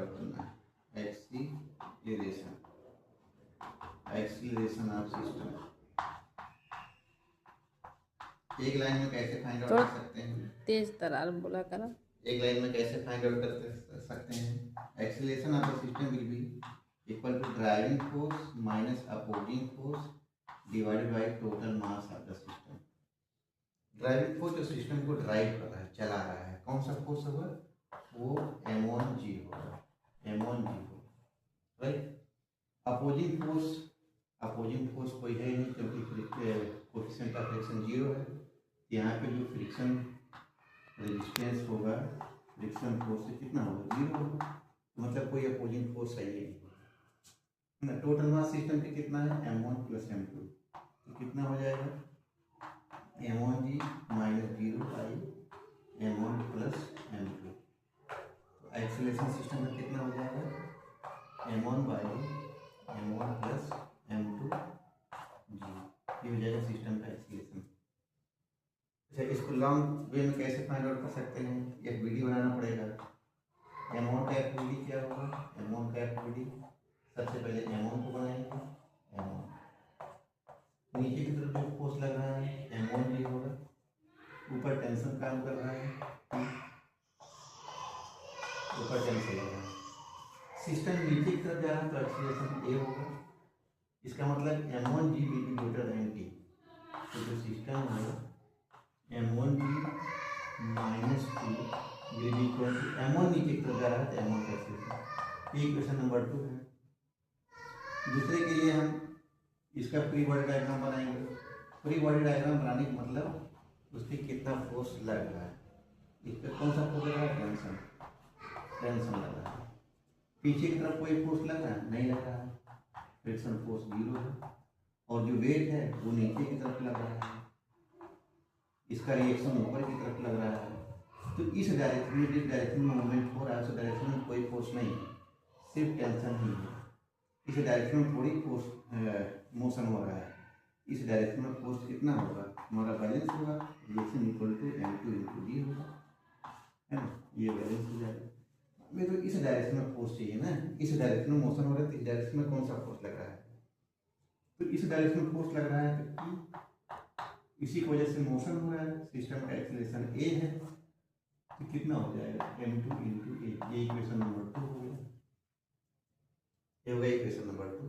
Out करना है। Acceleration of system एक लाइन में कैसे फाइंड आउट कर सकते हैं? तेज तरार बोला करो। एक लाइन में कैसे फाइंड आउट कर सकते हैं? Acceleration of the system will be equal to driving force minus opposing force divided by total mass of the system. Driving force जो सिस्टम को ड्राइव कर रहा है, चला रहा है, कौन सा फोर्स होगा? वो m1g होगा, m1g होगा, राइट। अपोजिंग फोर्स कोई है नहीं क्योंकि कोएफिशिएंट ऑफ फ्रिक्शन 0 है। यहाँ पे जो फ्रिक्शन रेजिस्टेंस होगा फ्रिक्शन फोर्स से कितना होगा? 0 होगा। मतलब कोई अपोजिंग फोर्स है ही नहीं। टोटल मास सिस्टम पे कितना है? m1 प्लस m2, तो कितना हो जाएगा? m1g minus 0 by m1 plus m2। तो एक्सीलरेशन सिस्टम में कितना हो जाएगा? m1 by m1 plus m2 g। ये हो जाएगा सिस्टम का एक्सीलरेशन। अच्छा, इसको लॉन्ग वे में कैसे फाइंड आउट कर सकते हैं? एक वीडियो बनाना पड़ेगा। m1 का FVD क्या होगा? m1 का FVD सबसे पहले m1 को बनाएंगे। m1 नीचे की तरफ जो फोर्स लग रहा है m1 ये होगा। ऊपर टेंशन काम कर रहा है, ऊपर टेंशन लग रहा है। सिस्टम नीचे की तरफ जा रहा है तो एक्सीलरेशन ए होगा। इसका मतलब m1g will be greater than t। तो जो सिस्टम है m1g minus t will be equal to m1 नीचे की तरफ जा रहा है तो m1 का एक्सीलरेशन। ये इक्वेशन नंबर 2 है। दूसरे के लिए हम इसका फ्री बॉडी डायग्राम बनाएंगे। फ्री बॉडी डायग्राम बनाने का मतलब उससे कितना फोर्स लग रहा है। इस पर कौन सा फोर्स लग रहा है? टेंशन लग रहा है। पीछे की तरफ कोई फोर्स लग रहा है? नहीं लग रहा है, फ्रिक्शन फोर्स 0 है। और जो वेट है वो नीचे की तरफ लग रहा है, इसका रिएक्शन ऊपर की तरफ लग रहा है। तो इस डायरेक्शन में, जिस डायरेक्शन में मूवमेंट हो रहा है उस डायरेक्शन में कोई फोर्स नहीं है, सिर्फ टेंशन ही है। इस डायरेक्शन में थोड़ी फोर्स मोशन हो रहा है। इस डायरेक्शन में फोर्स कितना होगा? हमारा बैलेंस होगा, reaction equal to m2 into d होगा, है ना। ये बैलेंस हो जाएगा। मेरे को इस डायरेक्शन में फोर्स चाहिए ना, इस डायरेक्शन में मोशन हो रहा है तो इस डायरेक्शन में कौन सा फोर्स लग रहा है? तो इस डायरेक्शन में फोर्स लग रहा है तो इसी की वजह से मोशन हो रहा है। सिस्टम का एक्सीलरेशन ए है तो कितना हो जाएगा? m2 इंटू ए। ये इक्वेशन नंबर 2 हो गया। ये हो गया इक्वेशन नंबर 2।